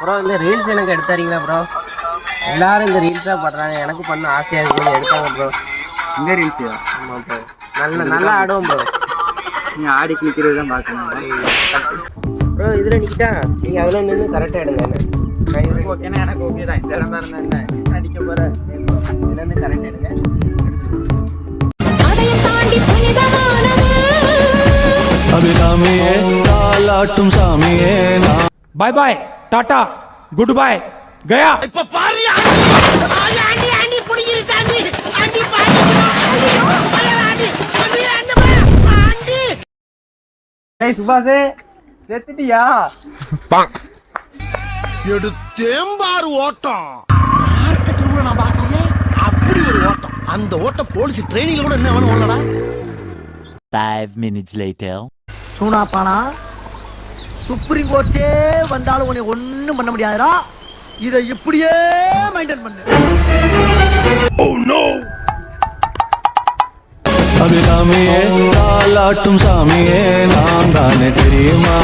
Bro இந்த reels எனக்கு எடுத்தாரீங்களா bro? எல்லாரும் இந்த ரீல்ஸாக பண்ணுறாங்க, எனக்கு பண்ண ஆசையாக இருக்குது, எடுத்தாங்க ப்ரோ. இந்த ரீல்ஸ்? ஆமாம் ப்ரோ, நல்லா ஆடுவோம் ப்ரோ. நீங்கள் ஆடி கிளிக்கிறது தான் பார்க்கணும் ப்ரோ. இதில் நிற்கிட்டா நீங்கள் அதில் நின்று கரெக்டாக எடுங்க. என்ன ஓகேண்ணா, எனக்கு ஓகே தான். இந்த இடமா இருந்தா என்ன அடிக்க போகிற இதுலேருந்து கரெக்டாக எடுங்க. அபிராமியே தாலாட்டும் சாமியே. Bye bye tata good bye गया. இப்ப பாரு ஆண்டி ஆண்டி புடிங்கிரு தாண்டி ஆண்டி ஆண்டி. ஏய் சுபாஷே, செத்துட்டியா? எடுத்தேம்பாரு ஓட்டம். மார்க்கெட்டுக்குள்ள நான் பார்க்கலையே, அப்படி ஒரு ஓட்டம். அந்த ஓட்டம் போலீஸ் ட்ரைனிங்ல கூட என்ன வேணும் ஓடலடா. 5 minutes later. சூனா பானா, சுப்ரீம் கோர்ட்டே வந்தாலும் உன்னை ஒண்ணும் பண்ண முடியாதுடா. இதை இப்படியே மெயின்டைன் பண்ணு. அபிராமியே தாலாட்டும் சாமியே நான் தானே தெரியுமா?